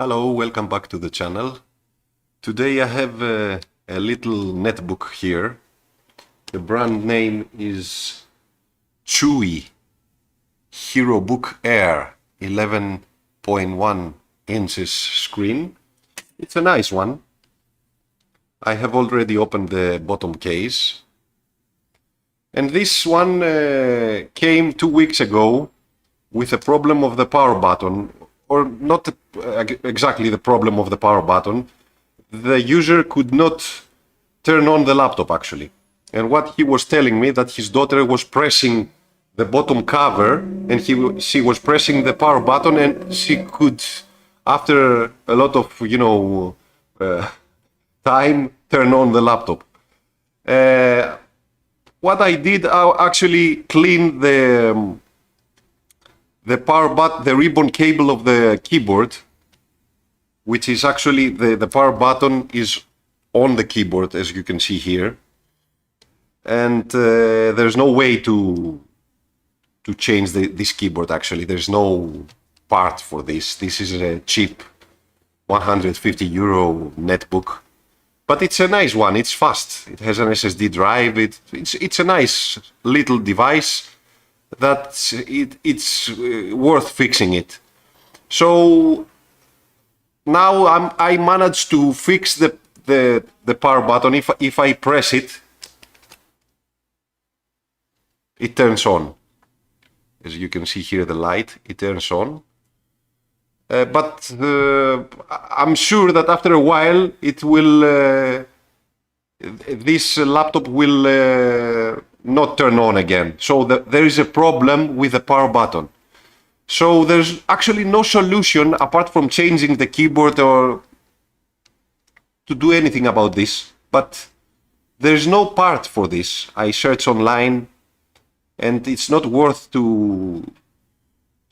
Hello, welcome back to the channel. Today I have a little netbook here. The brand name is Chuwi Herobook Air 11.1 inches screen. It's a nice one. I have already opened the bottom case. And this one came 2 weeks ago with a problem of the power button, or not exactly the problem of the power button. The user could not turn on the laptop actually. And what he was telling me that his daughter was pressing the bottom cover and she was pressing the power button and she could, after a lot of, time, turn on the laptop. What I did, I actually cleaned the the ribbon cable of the keyboard, which is actually the power button is on the keyboard, as you can see here. And there's no way to change this keyboard actually. There's no part for this. This is a cheap 150 euro netbook. But it's a nice one, it's fast. It has an SSD drive, it's a nice little device that it's worth fixing it. So now I managed to fix the power button. If I press it, it turns on. As you can see here, the light, it turns on. But I'm sure that after a while it will this laptop will not turn on again. So there is a problem with the power button. So there's actually no solution apart from changing the keyboard or to do anything about this. But there's no part for this. I searched online and it's not worth to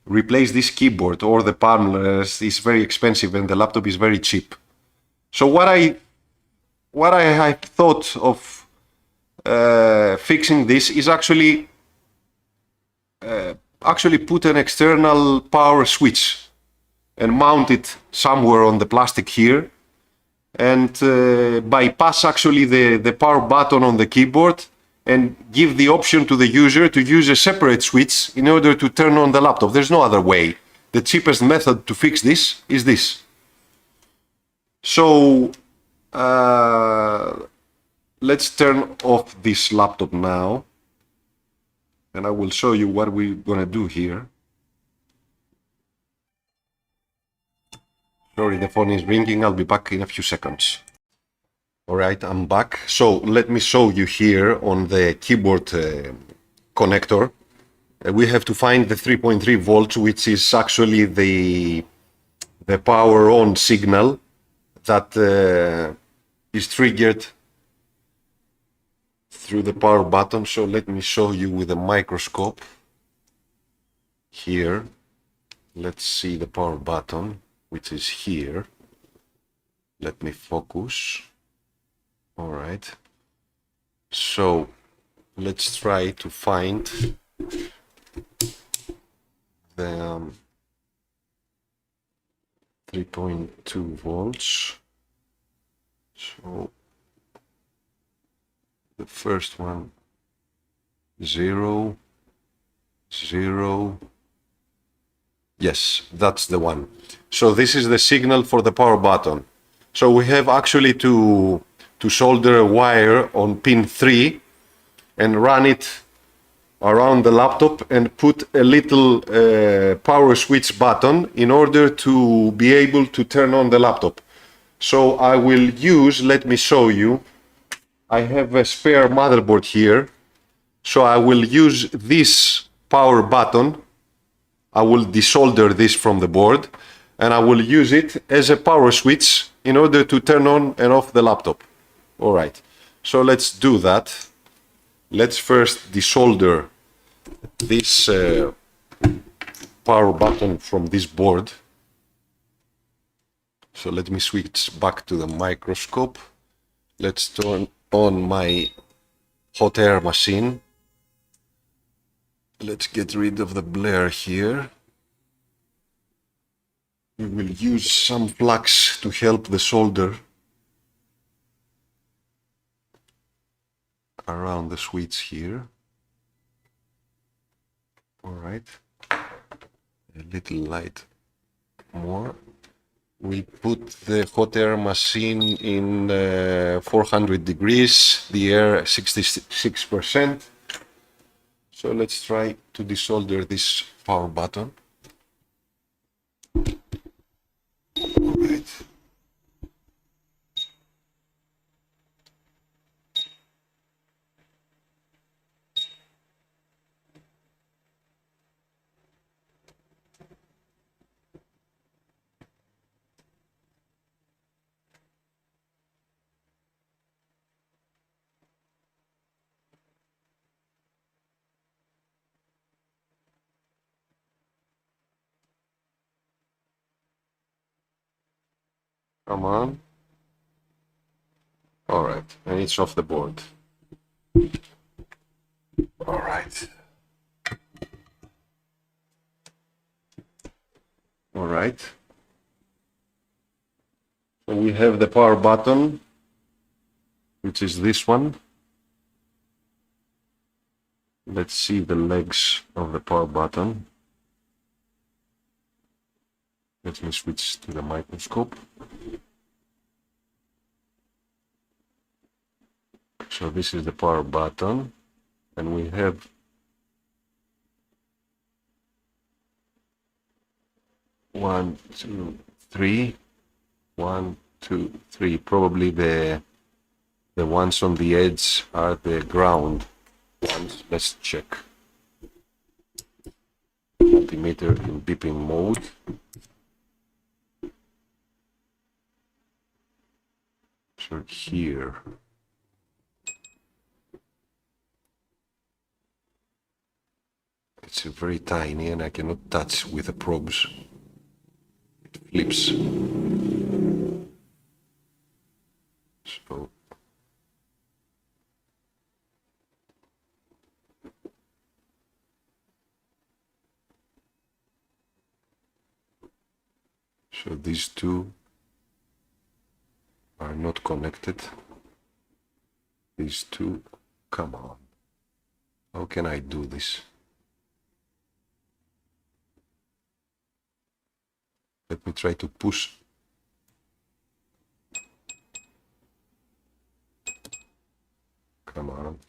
replace this keyboard or the panel. It's very expensive and the laptop is very cheap. So what I thought of fixing this is actually put an external power switch and mount it somewhere on the plastic here and bypass actually the power button on the keyboard and give the option to the user to use a separate switch in order to turn on the laptop. There's no other way. The cheapest method to fix this is this. So let's turn off this laptop now and I will show you what we're gonna do here. Sorry, the phone is ringing. I'll be back in a few seconds. Alright, I'm back. So let me show you here on the keyboard connector. We have to find the 3.3 volts, which is actually the power on signal that is triggered through the power button. So let me show you with a microscope here. Let's see the power button, which is here. Let me focus. All right, so let's try to find the 3.2 volts. So the first one, 0, 0. Yes, that's the one. So this is the signal for the power button. So we have actually to solder a wire on pin 3 and run it around the laptop and put a little power switch button in order to be able to turn on the laptop. So I will use, let me show you, I have a spare motherboard here. So I will use this power button. I will desolder this from the board and I will use it as a power switch in order to turn on and off the laptop. All right, so let's do that. Let's first desolder this power button from this board. So let me switch back to the microscope. Let's turn on my hot air machine. Let's get rid of the blur here. We will use some flux to help the solder around the switch here. All right, a little light more. We put the hot air machine in 400 degrees, the air 66%. So let's try to desolder this power button. All right. Come on. All right, and it's off the board. All right. All right. So we have the power button, which is this one. Let's see the legs of the power button. Let me switch to the microscope. So this is the power button, and we have one, two, three. 1, 2, 3. Probably the ones on the edge are the ground ones. Let's check. Multimeter in beeping mode. So here. It's very tiny and I cannot touch with the probes. It flips. So these two are not connected. These two, come on. How can I do this? Let me try to push. Come on.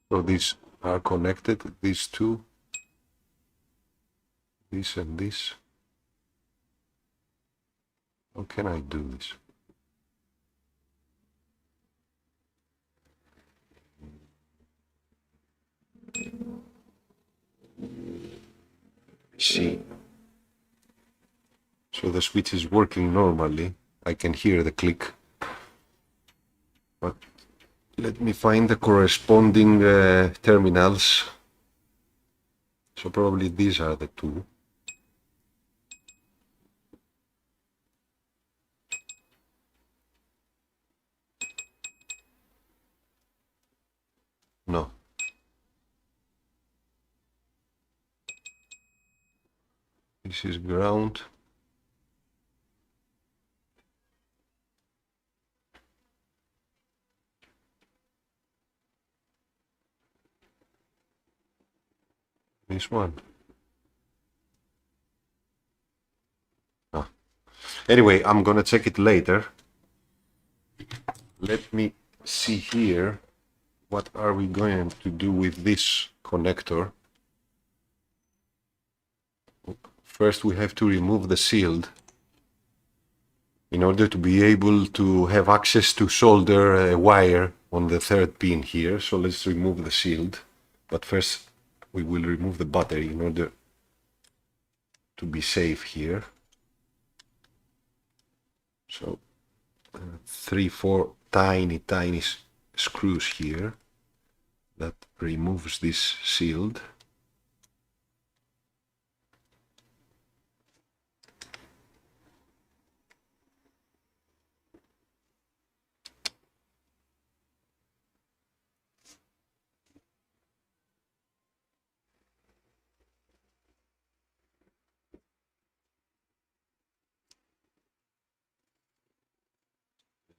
So these are connected, these two. This and this. How can I do this? See. So the switch is working normally. I can hear the click. But let me find the corresponding terminals. So probably these are the two. No. This is ground. This one. Ah. Anyway, I'm gonna check it later. Let me see here. What are we going to do with this connector? First, we have to remove the shield in order to be able to have access to solder a wire on the third pin here. So let's remove the shield. But first, we will remove the battery in order to be safe here. So 3, 4 tiny screws here that removes this shield.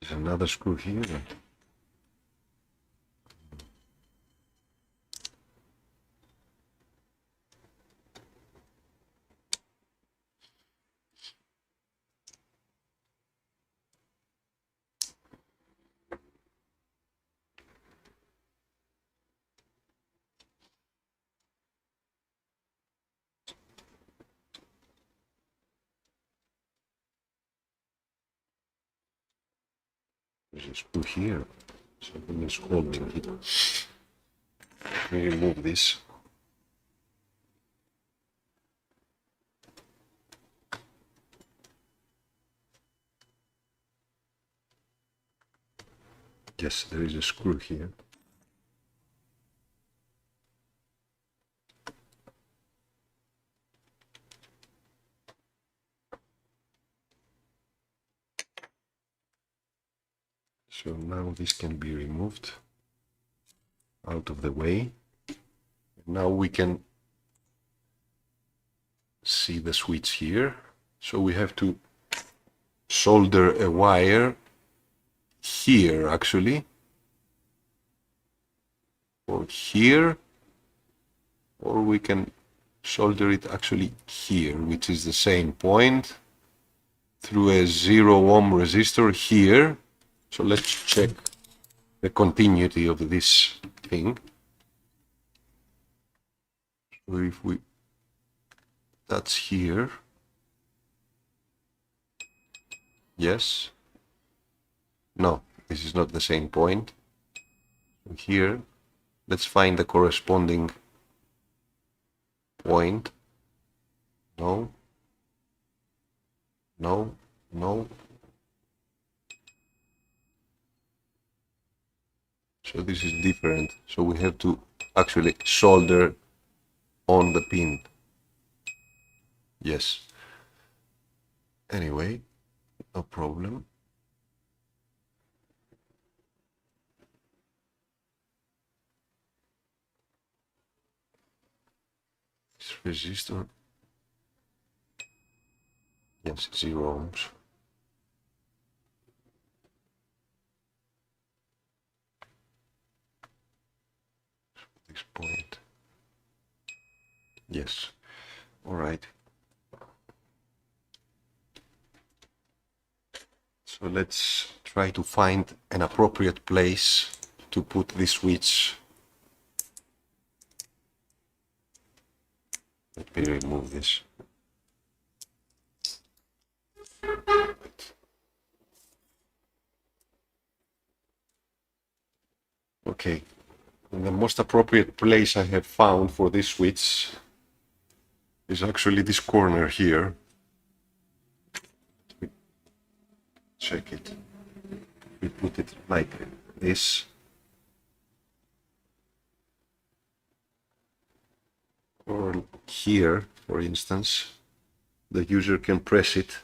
There's another screw here. There's a screw here. Something is holding it. Let me remove this. Yes, there is a screw here. So now this can be removed out of the way. Now we can see the switch here. So we have to solder a wire here actually, or here, or we can solder it actually here, which is the same point, through a 0 ohm resistor here. So let's check the continuity of this thing. So if we, that's here, yes, no, this is not the same point. So here, let's find the corresponding point. No, no, no. So this is different. So we have to actually solder on the pin. Yes. Anyway, no problem. This resistor. Yes, 0 ohms. This point. Yes. All right. So let's try to find an appropriate place to put this switch. Let me remove this. Okay. And the most appropriate place I have found for this switch is actually this corner here. Check it. We put it like this. Or here, for instance, the user can press it.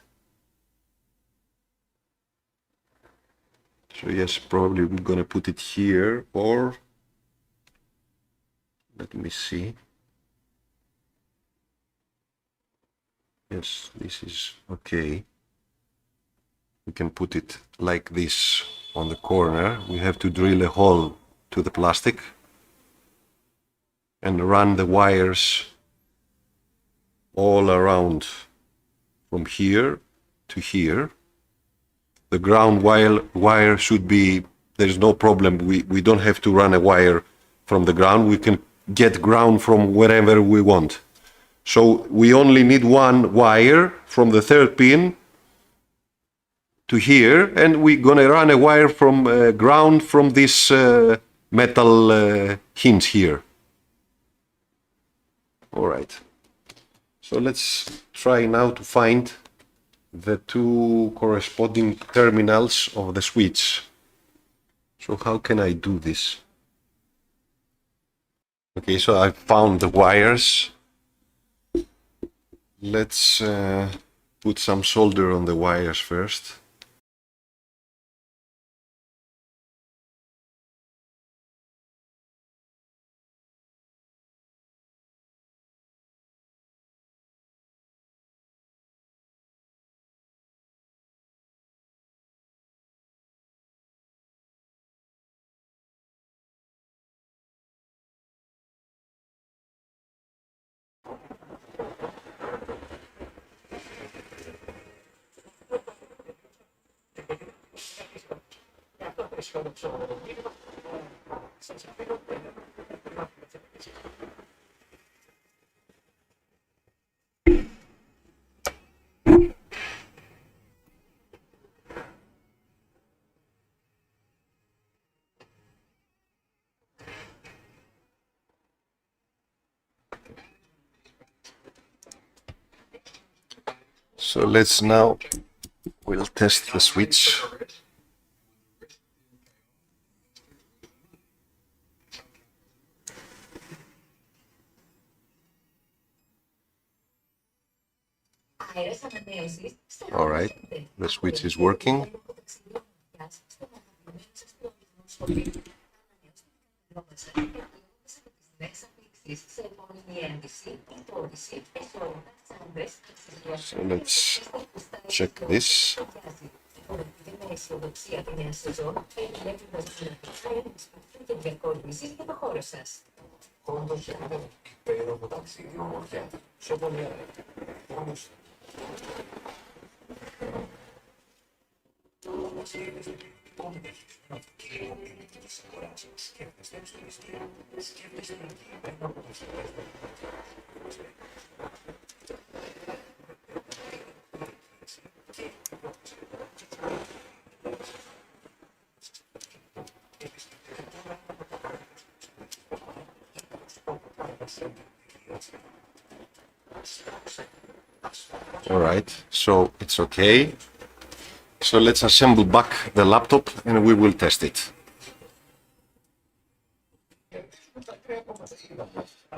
So yes, probably I'm gonna put it here, or let me see. Yes, this is okay. We can put it like this on the corner. We have to drill a hole to the plastic and run the wires all around from here to here. The ground wire should be, there's no problem. We don't have to run a wire from the ground. We can get ground from wherever we want. So we only need one wire from the third pin to here, and we're gonna run a wire from ground from this metal hinge here. All right. So let's try now to find the two corresponding terminals of the switch. So how can I do this? Okay, so I found the wires. Let's put some solder on the wires first. So let's now, we'll test the switch. All right, the switch is working. So let's check this. All right, so it's okay. So let's assemble back the laptop and we will test it.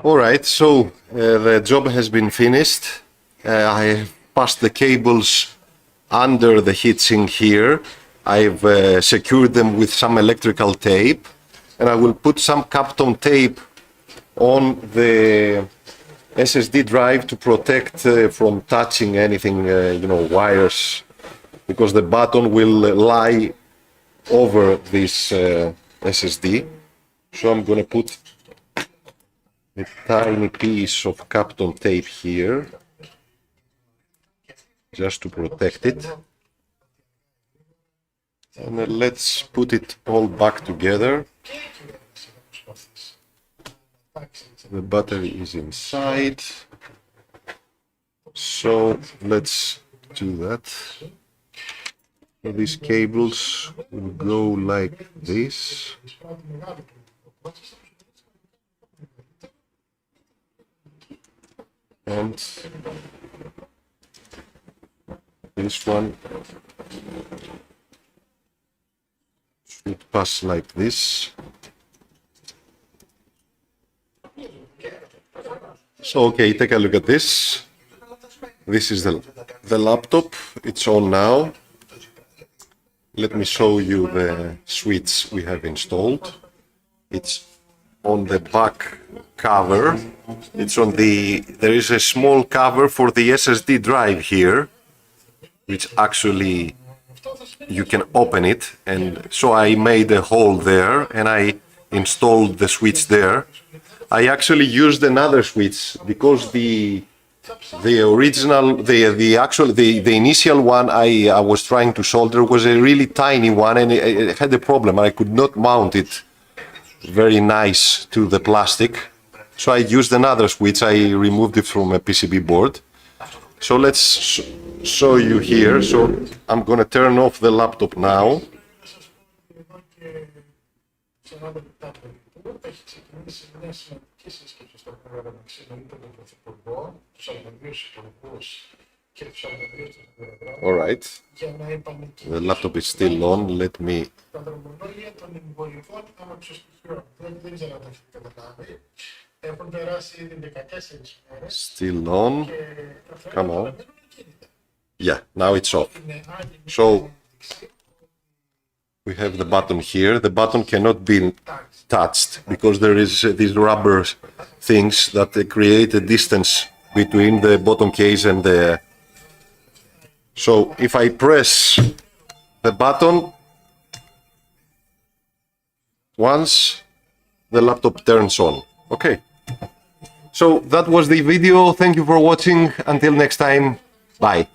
All right, so the job has been finished. I have passed the cables under the heatsink here. I've secured them with some electrical tape, and I will put some Kapton tape on the SSD drive to protect from touching anything, wires, because the button will lie over this SSD. So I'm going to put a tiny piece of Kapton tape here, just to protect it. And then let's put it all back together. The battery is inside. So let's do that. So these cables will go like this. And this one should pass like this. So okay, take a look at this. This is the laptop. It's on now. Let me show you the switch we have installed. It's on the back cover. It's on there is a small cover for the SSD drive here, which actually you can open it. And so I made a hole there and I installed the switch there. I actually used another switch because the initial one I was trying to solder was a really tiny one, and it had a problem. I could not mount it very nice to the plastic, so I used another switch. I removed it from a PCB board. So let's show you here. So I'm gonna turn off the laptop now. All right, the laptop is still on. Let me still on. Come on. Yeah, now it's off. So we have the button here. The button cannot be touched because there is these rubber things that create a distance between the bottom case and the... So if I press the button once, the laptop turns on. Okay. So that was the video. Thank you for watching. Until next time, bye.